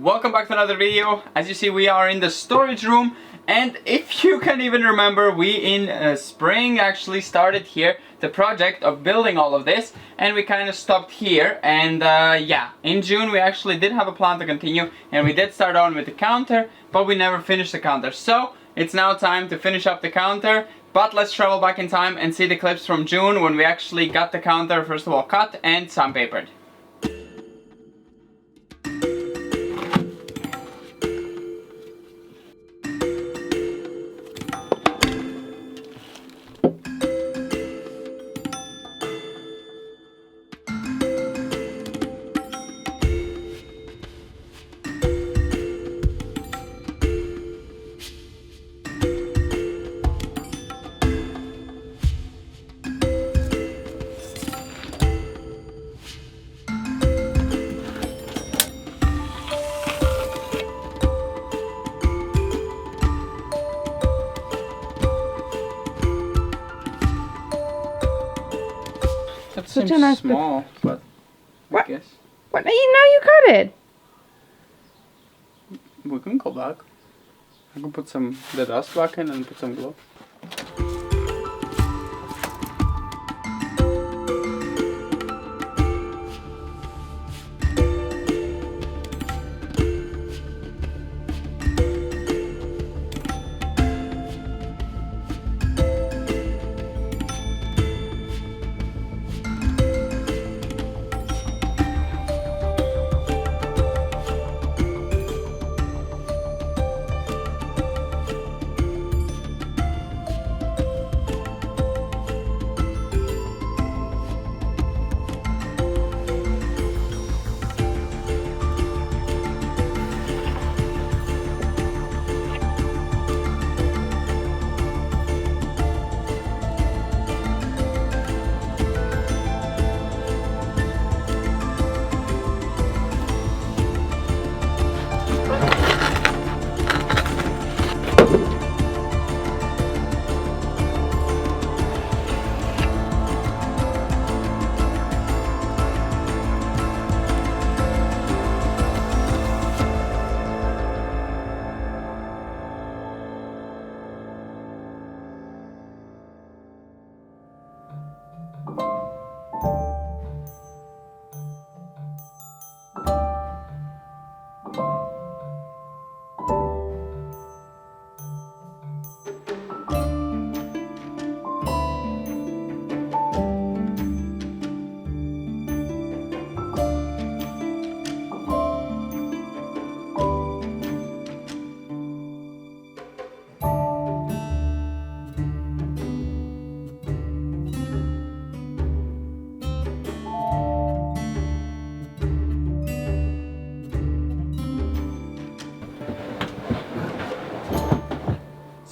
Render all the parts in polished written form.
welcome back to another video. As you see, we are in the storage room, and if you can even remember, we in spring actually started here the project of building all of this, and we kind of stopped here. And yeah, in June we actually did have a plan to continue, and we did start on with the counter, but we never finished the counter. So it's now time to finish up the counter. But let's travel back in time and see the clips from June when we actually got the counter first of all cut and sandpapered. That seems nice small, but what? I guess. What? You know you cut it. We can go back. I can put the dust back in and put some glue.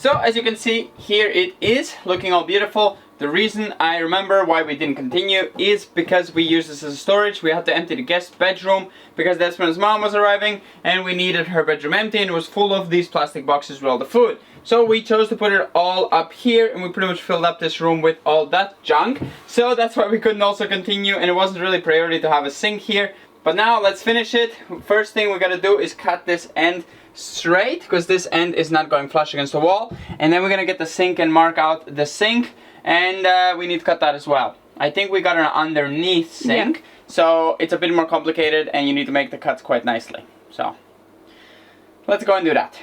So as you can see, here it is, looking all beautiful. The reason I remember why we didn't continue is because we used this as a storage. We had to empty the guest bedroom because Desmond's mom was arriving and we needed her bedroom empty, and it was full of these plastic boxes with all the food. So we chose to put it all up here, and we pretty much filled up this room with all that junk. So that's why we couldn't also continue, and it wasn't really priority to have a sink here. But now let's finish it. First thing we gotta do is cut this end straight, because this end is not going flush against the wall. And then we're gonna get the sink and mark out the sink, and we need to cut that as well. I think we got an underneath sink, so it's a bit more complicated and you need to make the cuts quite nicely. So let's go and do that.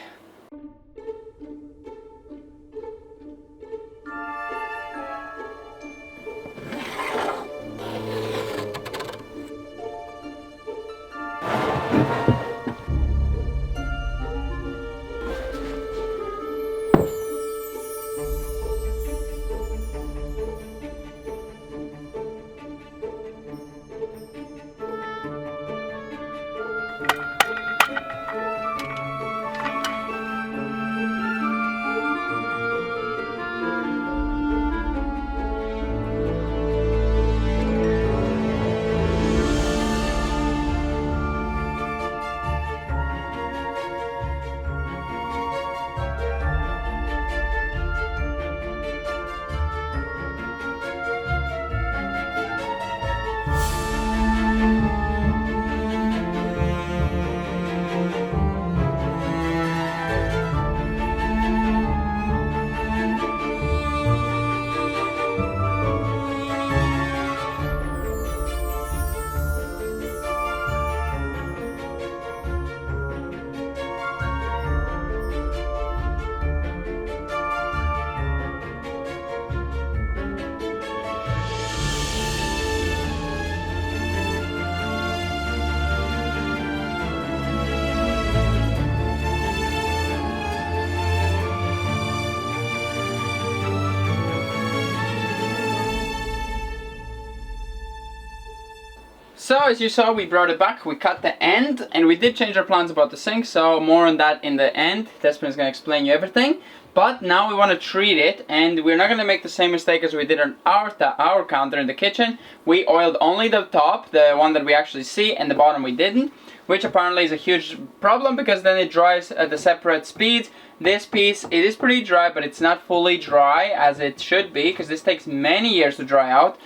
So as you saw, we brought it back, we cut the end, and we did change our plans about the sink, so more on that in the end. Desmond is going to explain you everything. But now we want to treat it, and we're not going to make the same mistake as we did on our counter in the kitchen. We oiled only the top, the one that we actually see, and the bottom we didn't, which apparently is a huge problem because then it dries at the separate speeds. This piece, it is pretty dry, but it's not fully dry as it should be because this takes many years to dry out.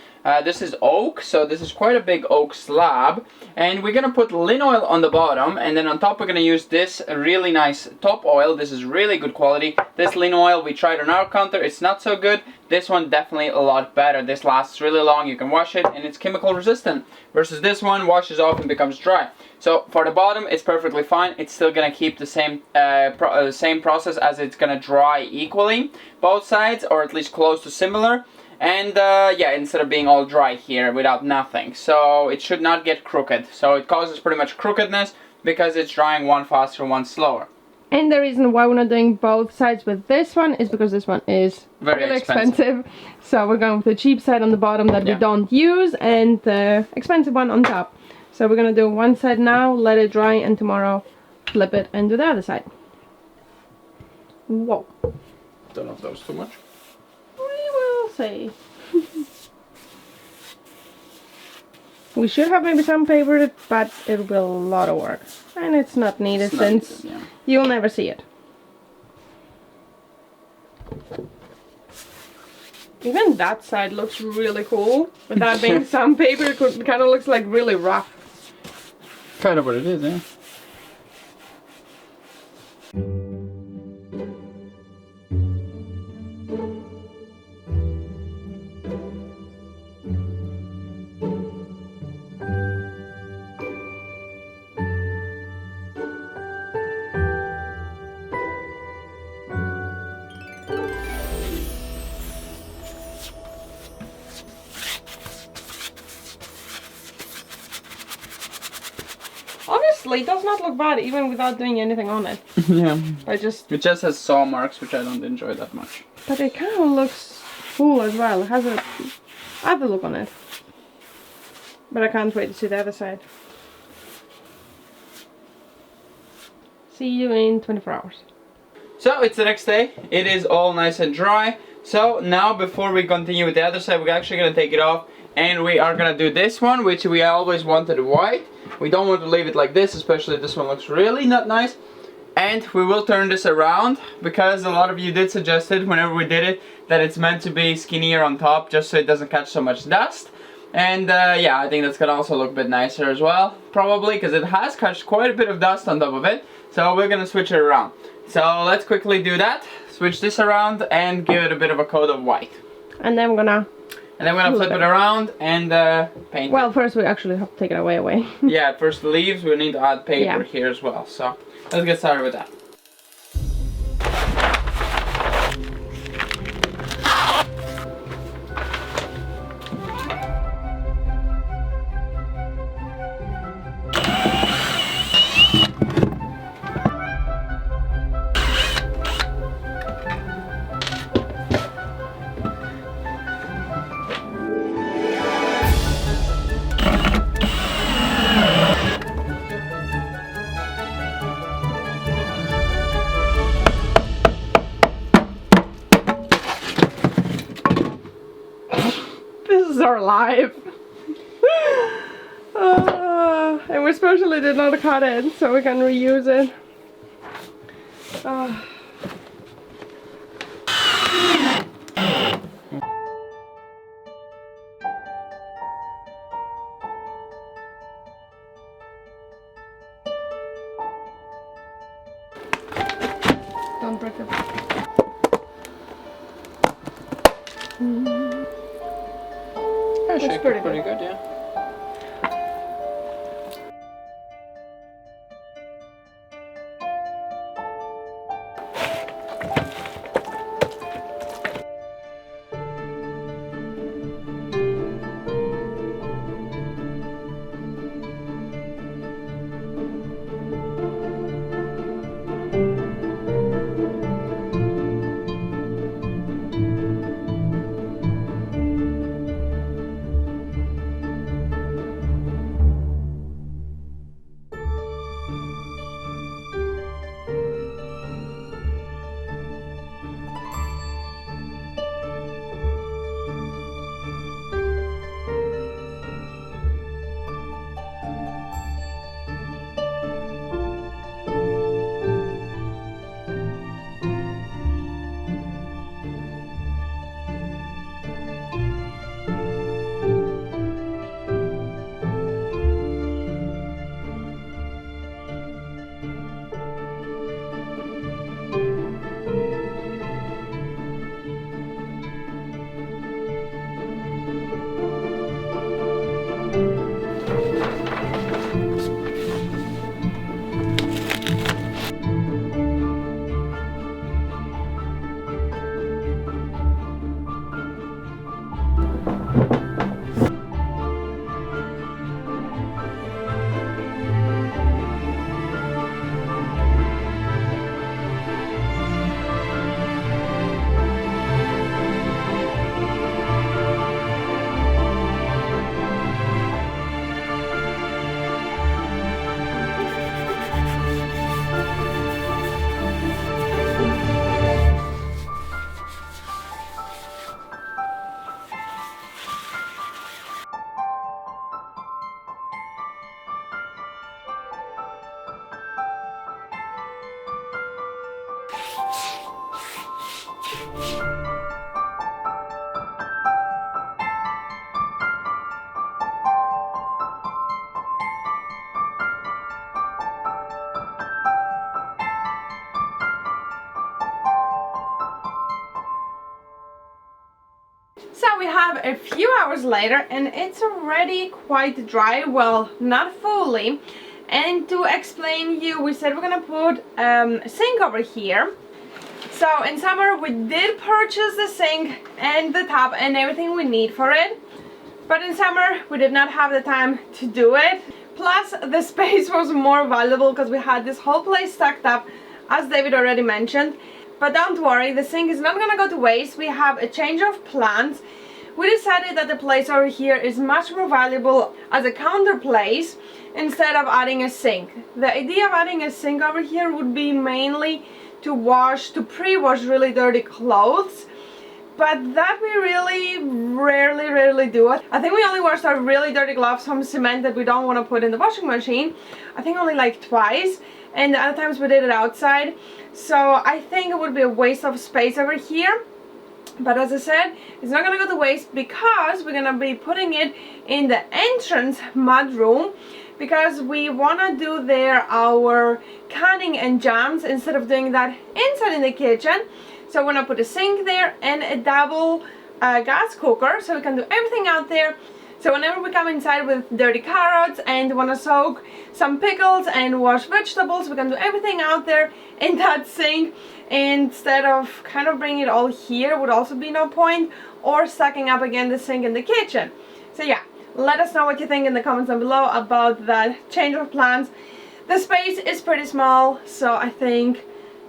This is oak, so this is quite a big oak slab, and we're gonna put lin oil on the bottom, and then on top we're gonna use this really nice top oil. This is really good quality. This lin oil we tried on our counter, it's not so good. This one definitely a lot better. This lasts really long, you can wash it, and it's chemical resistant, versus this one washes off and becomes dry. So for the bottom it's perfectly fine. It's still gonna keep the same same process as it's gonna dry equally both sides, or at least close to similar. And yeah, instead of being all dry here without nothing. So it should not get crooked. So it causes pretty much crookedness because it's drying one faster, one slower. And the reason why we're not doing both sides with this one is because this one is Very really expensive. So we're going with the cheap side on the bottom that we don't use, and the expensive one on top. So we're gonna do one side now, let it dry, and tomorrow flip it and do the other side. Whoa. Don't know if that was too much. See. We should have maybe some paper, but it will be a lot of work, and it's not needed since you'll never see it. Even that side looks really cool without being some paper. It kind of looks like really rough. Kind of what it is, yeah. It does not look bad even without doing anything on it. Yeah. It just has saw marks, which I don't enjoy that much. But it kind of looks cool as well. It has a other look on it. But I can't wait to see the other side. See you in 24 hours. So it's the next day. It is all nice and dry. So now before we continue with the other side, we're actually going to take it off. And we are going to do this one, which we always wanted white. We don't want to leave it like this, especially this one looks really not nice. And we will turn this around because a lot of you did suggest it whenever we did it, that it's meant to be skinnier on top just so it doesn't catch so much dust. And yeah, I think that's gonna also look a bit nicer as well, probably, because it has caught quite a bit of dust on top of it. So we're gonna switch it around. So let's quickly do that, switch this around and give it a bit of a coat of white. And then we're gonna flip it around and paint well, it. first we actually have to take it away. Yeah, first the leaves, we need to add paper Yeah. here as well. So let's get started with that. This is our life. And we especially did not cut it, so we can reuse it. Don't break it. Actually, pretty pretty good, yeah. So we have a few hours later and it's already quite dry, well, not fully. And to explain you, we said we're gonna put a sink over here. So in summer we did purchase the sink and the tub and everything we need for it. But in summer we did not have the time to do it. Plus the space was more valuable because we had this whole place stacked up, as David already mentioned. But don't worry, the sink is not gonna go to waste. We have a change of plans. We decided that the place over here is much more valuable as a counter place instead of adding a sink. The idea of adding a sink over here would be mainly to pre-wash really dirty clothes. But that we really rarely do. I think we only washed our really dirty gloves from cement that we don't want to put in the washing machine. I think only like twice. And the other times we did it outside. So I think it would be a waste of space over here. But as I said, it's not going to go to waste because we're going to be putting it in the entrance mud room, because we want to do there our canning and jams instead of doing that inside in the kitchen. So we're going to put a sink there and a double gas cooker, so we can do everything out there. So whenever we come inside with dirty carrots and want to soak some pickles and wash vegetables, we can do everything out there in that sink instead of kind of bringing it all here. Would also be no point, or stacking up again the sink in the kitchen. So yeah, let us know what you think in the comments down below about that change of plans. The space is pretty small, so I think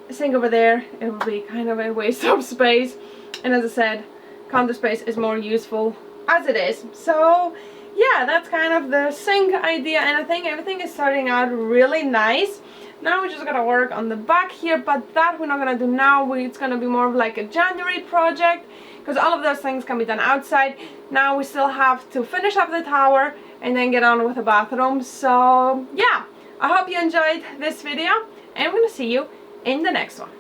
a sink over there, it would be kind of a waste of space. And as I said, counter space is more useful as it is. So yeah, that's kind of the sink idea, and I think everything is starting out really nice. Now we just gotta work on the back here, but that we're not gonna do now. It's gonna be more of like a January project, because all of those things can be done outside. Now we still have to finish up the tower and then get on with the bathroom. So yeah, I hope you enjoyed this video, and I'm gonna see you in the next one.